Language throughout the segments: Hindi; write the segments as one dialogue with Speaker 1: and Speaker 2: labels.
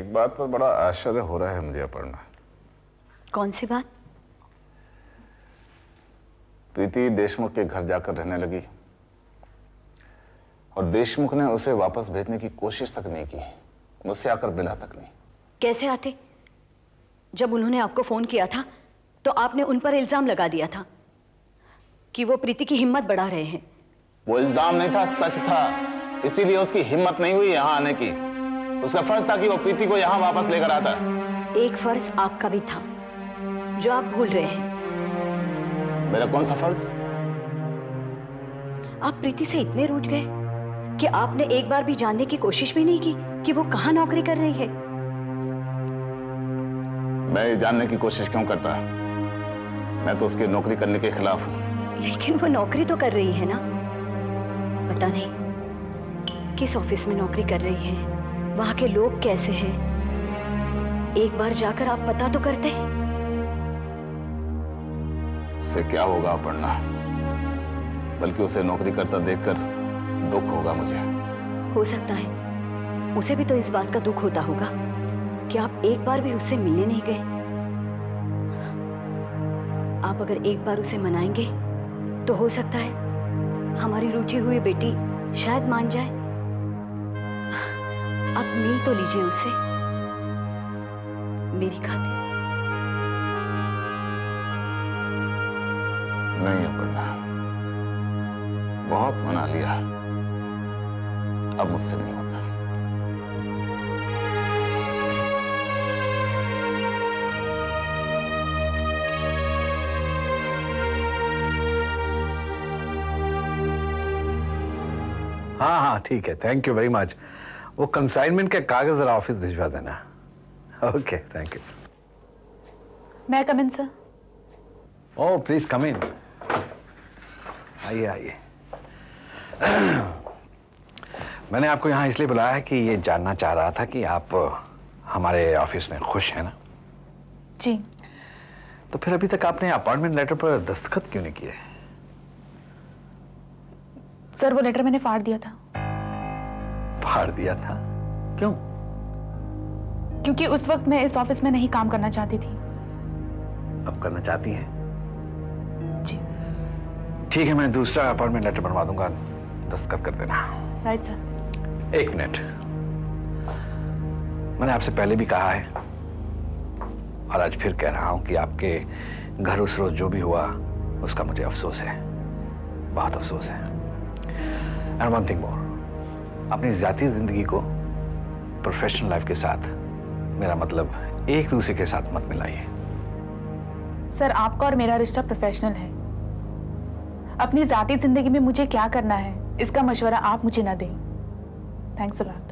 Speaker 1: एक बात पर बड़ा आश्चर्य हो रहा है मुझे अपर्णा।
Speaker 2: कौन सी बात?
Speaker 1: प्रीति देशमुख के घर जाकर रहने लगी और देशमुख ने उसे वापस भेजने की कोशिश तक नहीं की, मुझसे आकर मिला तक नहीं।
Speaker 2: कैसे आते? जब उन्होंने आपको फोन किया था तो आपने उन पर इल्जाम लगा दिया था कि वो प्रीति की हिम्मत बढ़ा रहे हैं।
Speaker 1: वो इल्जाम नहीं था, सच था। इसीलिए उसकी हिम्मत नहीं हुई यहां आने की। उसका फर्ज था कि वो प्रीति को यहां वापस लेकर आता।
Speaker 2: एक फर्ज आपका भी था जो आप भूल रहे हैं।
Speaker 1: मेरा कौन सा फर्ज?
Speaker 2: आप प्रीति से इतने रूठ गए कि आपने एक बार भी जानने की कोशिश भी नहीं की कि वो कहां नौकरी कर रही है।
Speaker 1: मैं ये जानने की कोशिश क्यों करता? मैं तो उसकी नौकरी करने के खिलाफ हूं।
Speaker 2: लेकिन वो नौकरी तो कर रही है ना। पता नहीं किस ऑफिस में नौकरी कर रही है, वहां के लोग कैसे हैं। एक बार जाकर आप पता तो करते।
Speaker 1: उससे क्या होगा अपर्णा? बल्कि उसे नौकरी करता देखकर दुख होगा मुझे।
Speaker 2: हो सकता है उसे भी तो इस बात का दुख होता होगा कि आप एक बार भी उससे मिलने नहीं गए। आप अगर एक बार उसे मनाएंगे तो हो सकता है हमारी रूठी हुई बेटी शायद मान जाए। आप मिल तो लीजिए उससे मेरी खातिर।
Speaker 1: नहीं अपर्णा, बहुत मना लिया, अब मुझसे नहीं होता।
Speaker 3: हाँ हाँ ठीक है, थैंक यू वेरी मच। वो कंसाइनमेंट के कागज जरा ऑफिस भिजवा देना। Okay thank you.
Speaker 4: मैं कम इन सर?
Speaker 3: ओह प्लीज कम इन। आइए आइए। मैंने आपको यहाँ इसलिए बुलाया है कि ये जानना चाह रहा था कि आप हमारे ऑफिस में खुश हैं ना?
Speaker 4: जी।
Speaker 3: तो फिर अभी तक आपने अपॉइंटमेंट लेटर पर दस्तखत क्यों नहीं किए?
Speaker 4: सर वो लेटर मैंने फाड़ दिया था।
Speaker 3: फाड़ दिया था? क्यों?
Speaker 4: क्योंकि उस वक्त मैं इस ऑफिस में नहीं काम करना चाहती थी।
Speaker 3: अब करना चाहती हैं?
Speaker 4: जी।
Speaker 3: ठीक है, मैं दूसरा अपॉइंटमेंट लेटर बनवा दूंगा, दस्तखत कर देना।
Speaker 4: Right sir.
Speaker 3: एक मिनट, मैंने आपसे पहले भी कहा है और आज फिर कह रहा हूं कि आपके घर उस रोज जो भी हुआ उसका मुझे अफसोस है, बहुत अफसोस है। एंड वन थिंग मोर, अपनी जाती जिंदगी को प्रोफेशनल लाइफ के साथ, मेरा मतलब एक दूसरे के साथ मत मिलाइए।
Speaker 4: सर आपका और मेरा रिश्ता प्रोफेशनल है। अपनी जाती जिंदगी में मुझे क्या करना है इसका मशवरा आप मुझे ना दें। Thanks a lot.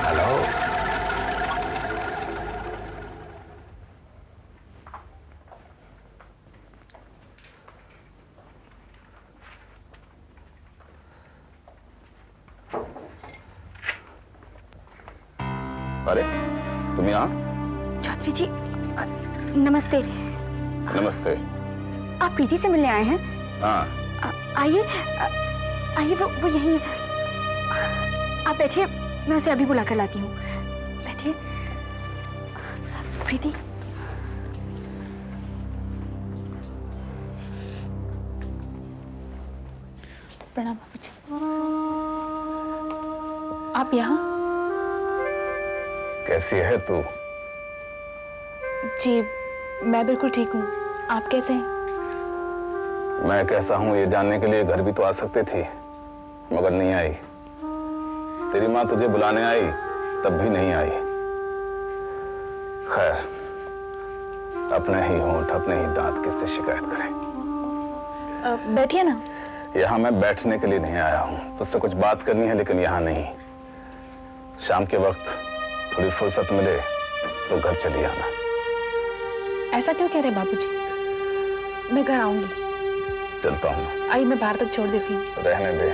Speaker 3: हेलो।
Speaker 1: अरे तुम यहाँ?
Speaker 2: चौधरी जी नमस्ते।
Speaker 1: नमस्ते।
Speaker 2: आप प्रीति से मिलने आए हैं?
Speaker 1: हाँ।
Speaker 2: आइए आइए, वो यहीं है। आप बैठिए, मैं उसे अभी बुला कर लाती हूँ। बैठिए। प्रीति।
Speaker 4: प्रणाम बाबूजी। आप यहाँ?
Speaker 1: कैसी है तू?
Speaker 4: जी मैं बिल्कुल ठीक हूँ। आप कैसे हैं?
Speaker 1: मैं कैसा हूं ये जानने के लिए घर भी तो आ सकती थी, मगर नहीं आई। तेरी माँ तुझे बुलाने आई तब भी नहीं आई। खैर, अपने ही होंठ अपने ही दांत किससे शिकायत करें।
Speaker 4: बैठिए ना।
Speaker 1: यहाँ मैं बैठने के लिए नहीं आया हूँ, तुझसे कुछ बात करनी है, लेकिन यहाँ नहीं। शाम के वक्त थोड़ी फुर्सत मिले तो घर चली आना।
Speaker 4: ऐसा क्यों कह रहे बाबूजी? मैं घर आऊंगी।
Speaker 1: चलता हूँ।
Speaker 4: आइए मैं बाहर तक छोड़ देती हूँ।
Speaker 1: रहने दे,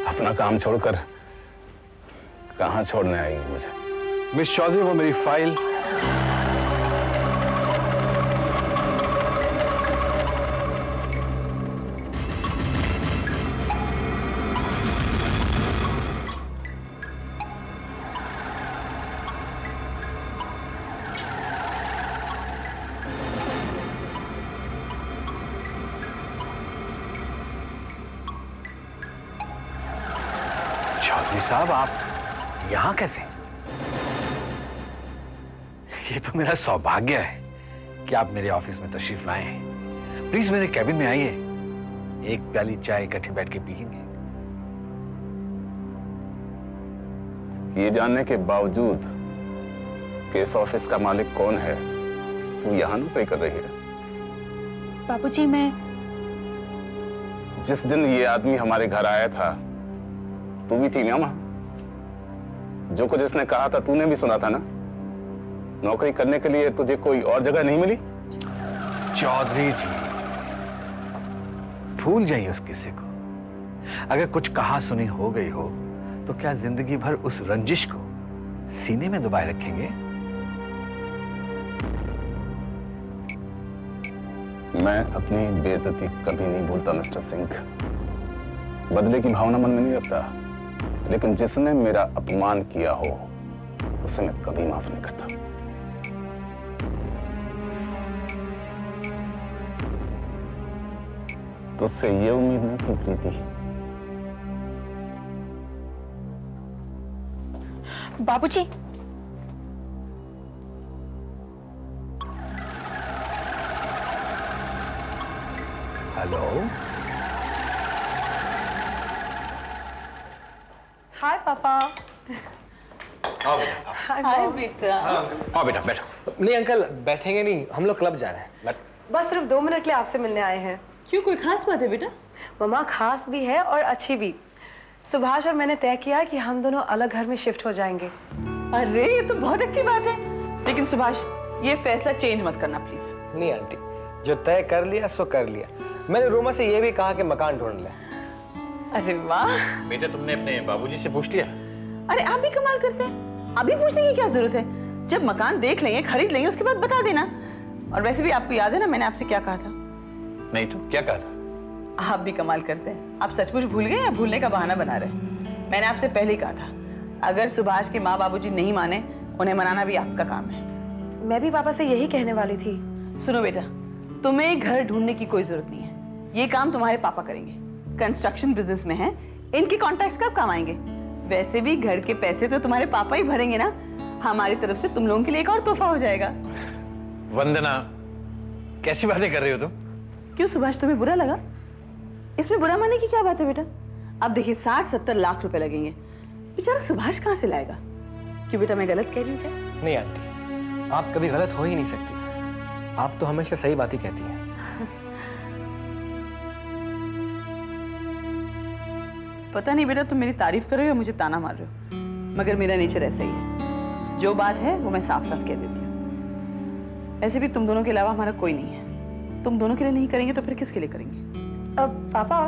Speaker 1: अपना काम छोड़कर कहाँ छोड़ने आएगी मुझे?
Speaker 3: मिस चौधरी, वो मेरी फाइल। चौधरी साहब, आप यहां कैसे? ये तो मेरा सौभाग्य है कि आप मेरे ऑफिस में तशरीफ लाए हैं। प्लीज मेरे कैबिन में आइए, एक प्याली चाय इकट्ठे बैठ के पियेंगे।
Speaker 1: ये जानने के बावजूद कि इस ऑफिस का मालिक कौन है, तू यहां नौकरी कर रही है।
Speaker 4: बाबूजी, मैं
Speaker 1: जिस दिन ये आदमी हमारे घर आया था, तू भी थी ना वहां? जो कुछ इसने कहा था तूने भी सुना था ना? नौकरी करने के लिए तुझे कोई और जगह नहीं मिली?
Speaker 3: चौधरी जी, भूल जाइए उस किस्से को। अगर कुछ कहा सुनी हो गई हो तो क्या जिंदगी भर उस रंजिश को सीने में दबाए रखेंगे?
Speaker 1: मैं अपनी बेइज्जती कभी नहीं भूलता मिस्टर सिंह। बदले की भावना मन में नहीं रखता, लेकिन जिसने मेरा अपमान किया हो उसे मैं कभी माफ नहीं करता। तुझसे ये उम्मीद नहीं थी प्रीति।
Speaker 4: बाबूजी,
Speaker 3: हेलो,
Speaker 5: हाय पापा।
Speaker 3: आओ बेटा,
Speaker 5: हाय बेटा।
Speaker 3: आओ बेटा, बैठो।
Speaker 6: नहीं अंकल, बैठेंगे नहीं, हम लोग क्लब जा रहे हैं।
Speaker 5: बस सिर्फ 2 मिनट के लिए आपसे मिलने आए हैं।
Speaker 7: क्यों, कोई खास बात है बेटा?
Speaker 5: मम्मा, खास भी है और अच्छी भी। सुभाष और मैंने तय किया कि हम दोनों अलग घर में शिफ्ट हो जाएंगे।
Speaker 7: अरे ये तो बहुत अच्छी बात है, लेकिन सुभाष ये फैसला चेंज मत करना प्लीज।
Speaker 6: नहीं आंटी, जो तय कर लिया सो कर लिया। मैंने रोमा से ये भी कहा कि मकान ढूंढ ले।
Speaker 7: अरे वाह,
Speaker 3: बेटा तुमने अपने बाबूजी से पूछ लिया?
Speaker 7: अरे आप भी कमाल करते हैं। अभी पूछने की क्या जरूरत है? जब मकान देख लेंगे, खरीद लेंगे, उसके बाद बता देना। और वैसे भी आपको याद है ना मैंने आपसे क्या कहा था?
Speaker 3: नहीं तो क्या कहा था?
Speaker 7: आप भी कमाल करते हैं। आप सचमुच भूल गए या भूलने का बहाना बना रहे हैं? मैंने आपसे पहले ही कहा था, अगर सुभाष के माँ बाबूजी नहीं माने, उन्हें मनाना भी आपका काम है।
Speaker 5: मैं भी पापा से यही कहने वाली थी।
Speaker 7: सुनो बेटा, तुम्हें घर ढूंढने की कोई जरूरत नहीं है। ये काम तुम्हारे पापा करेंगे। कंस्ट्रक्शन बिजनेस में हैं, इनके कॉन्टैक्ट्स कब काम आएंगे? वैसे भी घर के पैसे तो तुम्हारे पापा ही भरेंगे ना। हमारी तरफ से तुम लोगों के लिए एक और तोहफा हो जाएगा।
Speaker 3: वंदना, कैसी बातें कर रही हो तुम?
Speaker 7: क्यों सुभाष, तुम्हें बुरा लगा? इसमें बुरा मानने की क्या बात है बेटा? अब देखिए 60-70 लाख रुपए लगेंगे, बेचारा सुभाष कहाँ से लाएगा? क्यों बेटा, मैं गलत कह रही हूँ क्या?
Speaker 6: नहीं आंटी, आप कभी गलत हो ही नहीं सकती। आप तो हमेशा सही बात ही कहती हैं।
Speaker 7: पता नहीं बेटा, तुम मेरी तारीफ कर रहे हो या मुझे ताना मार रहे हो, मगर मेरा नेचर ऐसा ही है। जो बात है वो मैं साफ साफ कह देती हूँ। ऐसे भी तुम दोनों के अलावा हमारा कोई नहीं है। तुम दोनों के लिए नहीं करेंगे तो फिर किसके लिए करेंगे?
Speaker 5: अब पापा,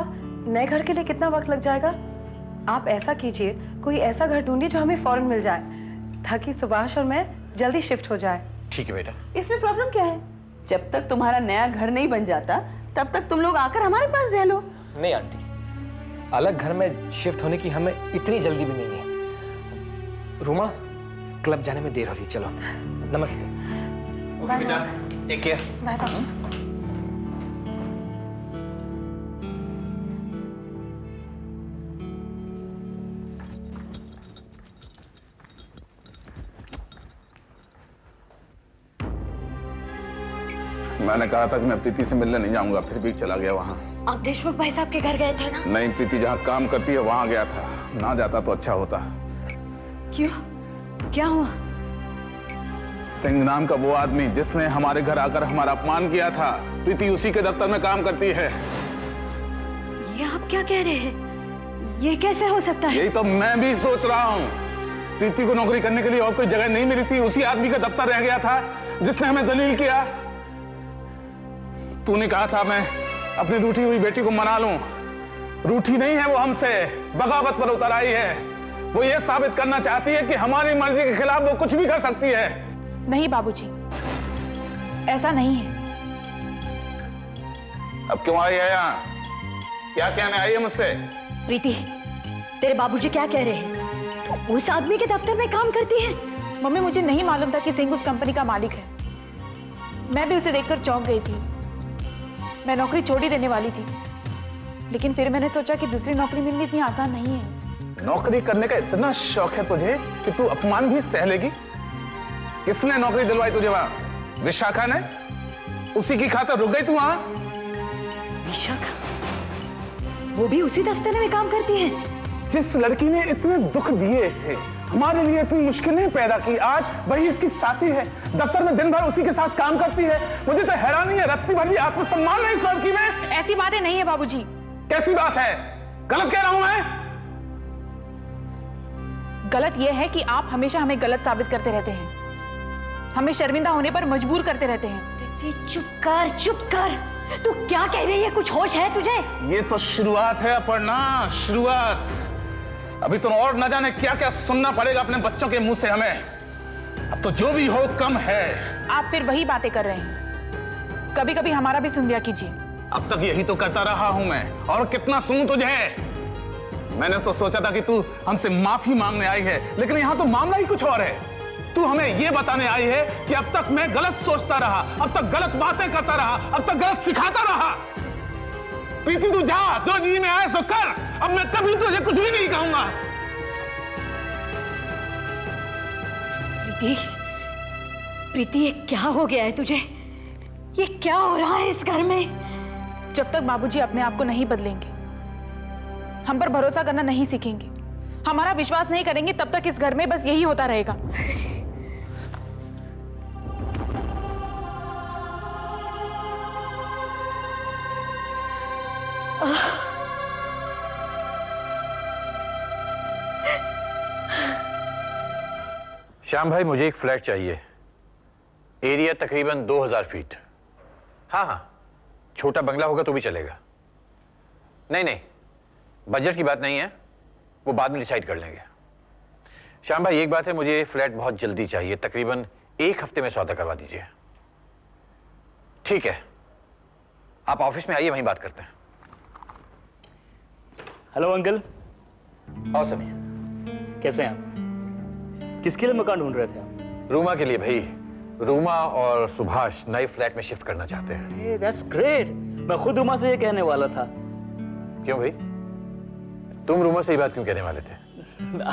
Speaker 5: नए घर के लिए कितना वक्त लग जाएगा? आप ऐसा कीजिए, कोई ऐसा घर ढूंढिए जो हमें फौरन मिल जाए, ताकि सुभाष और मैं जल्दी शिफ्ट हो जाए।
Speaker 3: ठीक है बेटा।
Speaker 7: इसमें प्रॉब्लम क्या है? जब तक तुम्हारा नया घर नहीं बन जाता तब तक तुम लोग आकर हमारे पास रह लो।
Speaker 6: नहीं आंटी, अलग घर में शिफ्ट होने की हमें इतनी जल्दी भी नहीं है। रोमा, क्लब जाने में देर हो रही, चलो। नमस्ते।
Speaker 3: बेटा, टेक केयर।
Speaker 5: बाय पापा।
Speaker 1: मैंने कहा था कि मैं प्रीति से मिलने नहीं जाऊंगा, फिर भी चला गया वहां।
Speaker 2: आप देशमुख भाई साहब के घर गए थे ना?
Speaker 1: नहीं, प्रीति जहां काम करती है वहां गया था। ना जाता तो अच्छा होता।
Speaker 2: क्यों, क्या हुआ?
Speaker 1: सिंह नाम का वो आदमी जिसने हमारे घर आकर हमारा अपमान किया था, प्रीति उसी के दफ्तर में काम करती है।
Speaker 2: ये आप क्या कह रहे हैं? ये कैसे हो सकता है?
Speaker 1: यही तो मैं भी सोच रहा हूँ। प्रीति को नौकरी करने के लिए और कोई जगह नहीं मिली थी, उसी आदमी का दफ्तर रह गया था जिसने हमें जलील किया। तूने कहा था मैं अपनी रूठी हुई बेटी को मना लूं। रूठी नहीं है वो हमसे, बगावत पर उतर आई है। वो ये साबित करना चाहती है कि हमारी मर्जी के खिलाफ वो कुछ भी कर सकती है।
Speaker 4: नहीं बाबूजी, ऐसा नहीं है।
Speaker 1: अब क्यों आई है यहाँ? क्या कहने आई है मुझसे?
Speaker 2: प्रीति, तेरे बाबूजी क्या कह रहे हैं? तो उस आदमी के दफ्तर में काम करती है?
Speaker 4: मम्मी, मुझे नहीं मालूम था कि सिंह उस कंपनी का मालिक है। मैं भी उसे देखकर चौंक गई थी। मैं नौकरी छोड़ ही देने वाली थी, लेकिन फिर मैंने सोचा कि दूसरी नौकरी मिलनी इतनी आसान नहीं है।
Speaker 1: नौकरी करने का इतना शौक है तुझे कि तू अपमान भी सह लेगी? किसने नौकरी दिलवाई तुझे वहां? विशाखा ने? उसी की खातिर रुक गई तू वहां?
Speaker 2: विशाखा, वो भी उसी दफ्तर में काम करती है?
Speaker 1: जिस लड़की ने इतने दुख दिए थे, हमारे लिए इतनी मुश्किलें पैदा की, आज वही इसकी साथी है, दफ्तर में दिन भर उसी के साथ काम करती है। मुझे तो हैरानी है, रत्ती भर भी आत्मसम्मान नहीं इस लड़की में।
Speaker 4: ऐसी बातें नहीं है बाबूजी।
Speaker 1: कैसी बात है? गलत कह रहा हूं मैं?
Speaker 4: गलत यह है कि आप हमेशा हमें गलत साबित करते रहते हैं, हमें शर्मिंदा होने पर मजबूर करते रहते हैं।
Speaker 2: प्रीति चुप कर, चुप कर। तू क्या कह रही है? कुछ होश है तुझे?
Speaker 1: ये तो शुरुआत है अपर्णा, शुरुआत। अभी तो और न जाने क्या क्या सुनना पड़ेगा अपने बच्चों के मुंह से हमें। अब तो जो भी हो कम है।
Speaker 4: आप फिर वही बातें कर रहे हैं, कभी कभी हमारा भी सुन लिया कीजिए।
Speaker 1: अब तक यही तो करता रहा हूं मैं, और कितना सुनूं तुझे? मैंने तो सोचा था कि तू हमसे माफी मांगने आई है, लेकिन यहां तो मामला ही कुछ और है। तू हमें यह बताने आई है कि अब तक मैं गलत सोचता रहा, अब तक गलत बातें करता रहा, अब तक गलत सिखाता रहा। प्रीति तू जा, जो जी में आए सो कर। अब मैं कभी तुझे कुछ भी नहीं कहूंगा।
Speaker 2: प्रीति, प्रीति, ये क्या हो गया है तुझे? ये क्या हो रहा है इस घर में?
Speaker 4: जब तक बाबूजी अपने आप को नहीं बदलेंगे, हम पर भरोसा करना नहीं सीखेंगे, हमारा विश्वास नहीं करेंगे, तब तक इस घर में बस यही होता रहेगा।
Speaker 3: श्याम भाई, मुझे एक फ्लैट चाहिए, एरिया तकरीबन 2000 फीट। हाँ हाँ, छोटा बंगला होगा तो भी चलेगा। नहीं नहीं, बजट की बात नहीं है, वो बाद में डिसाइड कर लेंगे। श्याम भाई, एक बात है, मुझे फ्लैट बहुत जल्दी चाहिए, तकरीबन 1 हफ्ते में सौदा करवा दीजिए। ठीक है, आप ऑफिस में आइए, वहीं बात करते हैं।
Speaker 8: हेलो अंकल,
Speaker 3: आओ सनी।
Speaker 8: कैसे हैं आप? किसके लिए मकान ढूंढ रहे थे आप?
Speaker 3: रूमा के लिए भाई। रूमा और सुभाष नए फ्लैट में शिफ्ट करना चाहते हैं।
Speaker 8: That's great. मैं खुद रूमा से ये कहने वाला था।
Speaker 3: क्यों भाई, तुम रूमा से ये बात क्यों कहने वाले थे?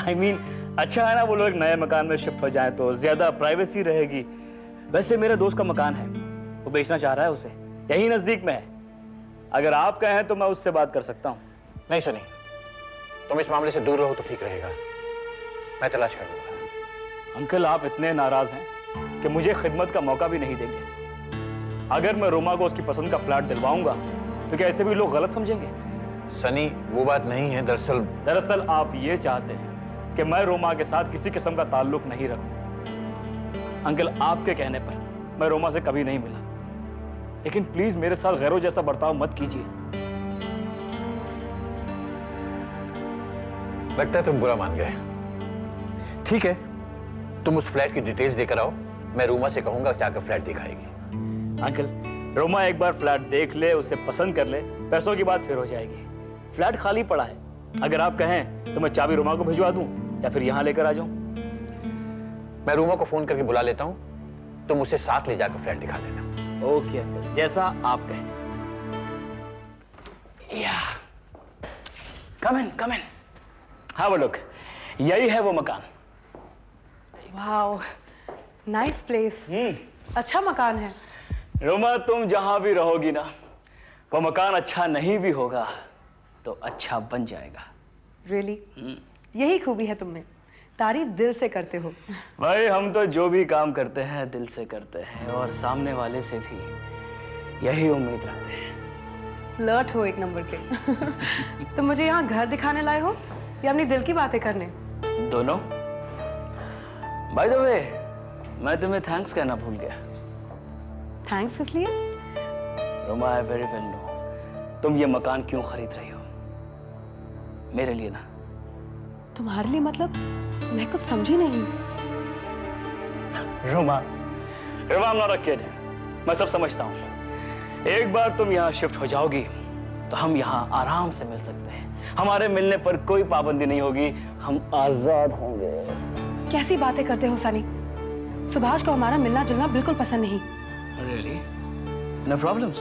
Speaker 8: I mean, अच्छा है ना, वो लोग एक नए मकान में शिफ्ट हो जाएं तो ज्यादा प्राइवेसी रहेगी। वैसे मेरे दोस्त का मकान है, वो बेचना चाह रहा है उसे, यही नजदीक में है। अगर आप कहें तो मैं उससे बात कर सकता हूँ।
Speaker 3: नहीं सनी, तुम इस मामले से दूर रहो तो ठीक रहेगा, मैं तलाश कर लूंगा।
Speaker 8: अंकल, आप इतने नाराज हैं कि मुझे खिदमत का मौका भी नहीं देंगे। अगर मैं रोमा को उसकी पसंद का फ्लैट दिलवाऊंगा तो क्या ऐसे भी लोग गलत समझेंगे?
Speaker 3: सनी, वो बात नहीं है। दरअसल
Speaker 8: आप ये चाहते हैं कि मैं रोमा के साथ किसी किस्म का ताल्लुक नहीं रखूं। अंकल, आपके कहने पर मैं रोमा से कभी नहीं मिला, लेकिन प्लीज मेरे साथ गैरों जैसा बर्ताव मत कीजिए।
Speaker 3: लगता है तुम बुरा मान गए। ठीक है, तुम उस फ्लैट की डिटेल्स देकर आओ, मैं रूमा से कहूंगा जाकर फ्लैट दिखाएगी।
Speaker 8: अंकल, रोमा एक बार फ्लैट देख ले, उसे पसंद कर ले, पैसों की बात फिर हो जाएगी। फ्लैट खाली पड़ा है, अगर आप कहें तो मैं चाबी रोमा को भिजवा दूं या फिर यहां लेकर आ जाऊं।
Speaker 3: मैं रूमा को फोन करके बुला लेता हूं, तुम उसे साथ ले जाकर फ्लैट दिखा देना।
Speaker 8: ओके अंकल, जैसा आप कहें। कम इन। हाँ वो लोग, यही है वो मकान।
Speaker 5: Wow, nice place. अच्छा मकान है।
Speaker 8: रोमा, तुम जहां भी रहोगी ना, वो मकान अच्छा नहीं भी होगा तो अच्छा बन जाएगा।
Speaker 5: रियली यही खूबी है तुम में, तारीफ दिल से करते हो।
Speaker 8: भाई, हम तो जो भी काम करते हैं दिल से करते हैं, और सामने वाले से भी यही उम्मीद रखते हैं।
Speaker 5: फ्लर्ट हो एक नंबर के। तुम मुझे यहाँ घर दिखाने लाए हो या अपनी दिल की बातें करने?
Speaker 8: दोनों। बाय द वे, मैं तुम्हें थैंक्स कहना भूल गया।
Speaker 5: थैंक्स इसलिए?
Speaker 8: Roma, I very well know तुम ये मकान क्यों खरीद रही हो। मेरे लिए ना।
Speaker 5: तुम्हारे लिए मतलब? मैं कुछ समझी नहीं।
Speaker 8: Roma, I'm not a kid। मैं सब समझता हूँ। एक बार तुम यहाँ शिफ्ट हो जाओगी तो हम यहाँ आराम से मिल सकते हैं। हमारे मिलने पर कोई पाबंदी नहीं होगी, हम आजाद होंगे।
Speaker 5: कैसी बातें करते हो सनी? सुभाष को हमारा मिलना जुलना बिल्कुल पसंद नहीं।
Speaker 8: Really? No problems।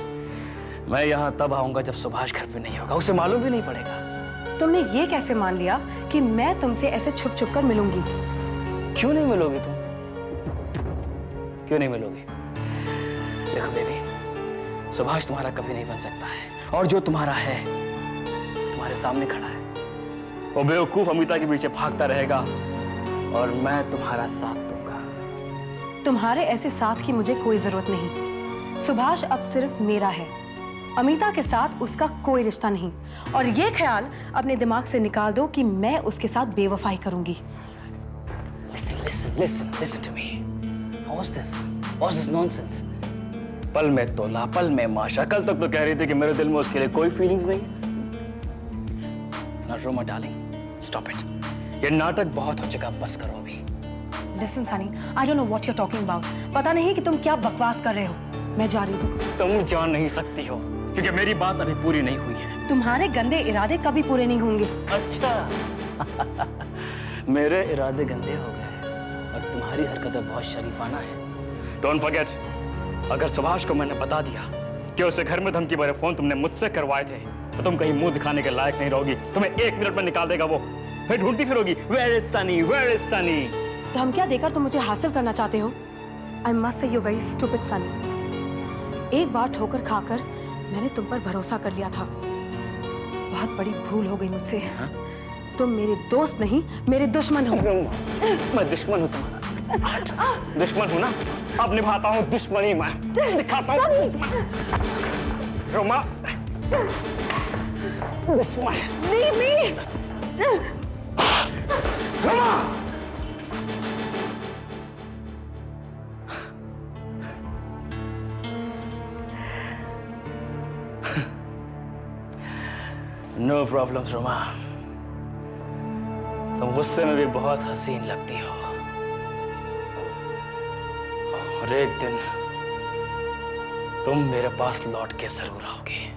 Speaker 8: मैं यहाँ तब आऊंगा जब सुभाष घर पे नहीं होगा, उसे मालूम भी नहीं पड़ेगा।
Speaker 5: तुमने ये कैसे मान लिया कि मैं तुमसे ऐसे छुप छुप कर मिलूंगी?
Speaker 8: क्यों नहीं मिलोगी तुम? क्यों नहीं मिलोगी? देखो बेबी, सुभाष तुम्हारा कभी नहीं बन सकता है, और जो तुम्हारा है तुम्हारे सामने खड़ा है। वो बेवकूफ अमिता के पीछे भागता रहेगा और मैं तुम्हारा साथ दूंगा।
Speaker 5: तुम्हारे ऐसे साथ की मुझे कोई जरूरत नहीं। सुभाष अब सिर्फ मेरा है, अमिता के साथ उसका कोई रिश्ता नहीं। और ये ख्याल अपने दिमाग से निकाल दो कि मैं उसके साथ बेवफाई करूंगी।
Speaker 8: Listen to me. What's this nonsense? पल में तोला, पल में माशा। कल तक तो कह रही थी कि मेरे दिल में उसके लिए कोई फीलिंग्स नहीं है। Now, Roma, darling, stop it. ये नाटक बहुत हो चुका, बस करो अभी।
Speaker 5: Listen, Sunny, I don't know what you're talking about. पता नहीं कि तुम क्या बकवास कर रहे हो। मैं जा रही हूँ।
Speaker 8: तुम जान नहीं सकती हो, क्योंकि मेरी बात अभी पूरी नहीं हुई है।
Speaker 5: तुम्हारे गंदे इरादे कभी पूरे नहीं होंगे।
Speaker 8: अच्छा। मेरे इरादे गंदे हो गए और तुम्हारी हरकतें बहुत शरीफाना है। Don't forget, अगर सुभाष को मैंने बता दिया कि उसे घर में धमकी भरे फोन तुमने मुझसे करवाए थे, तो तुम कहीं मुंह दिखाने के लायक नहीं रहोगी। तुम्हें 1 मिनट में निकाल देगा वो। फिर ढूंढती फिरोगी, Where is Sunny? Where is Sunny?
Speaker 5: धमकियां देकर तुम मुझे हासिल करना चाहते हो? I must say you're very stupid, Sunny. एक बार ठोकर खाकर मैंने तुम पर भरोसा कर लिया था। बहुत बड़ी भूल हो गई मुझसे। तुम मेरे दोस्त नहीं, मेरे दुश्मन हो।
Speaker 8: मैं दुश्मन हूँ तुम्हारा। दुश्मन हूँ ना? अब निभाता हूँ दुश्मनी मैं। दिखाता हूँ दुश्मन। रोमा, दुश्मन।
Speaker 5: Leave me!
Speaker 8: Roma! No problem Roma, तुम गुस्से में भी बहुत हसीन लगती हो, और एक दिन तुम मेरे पास लौट के जरूर आओगे।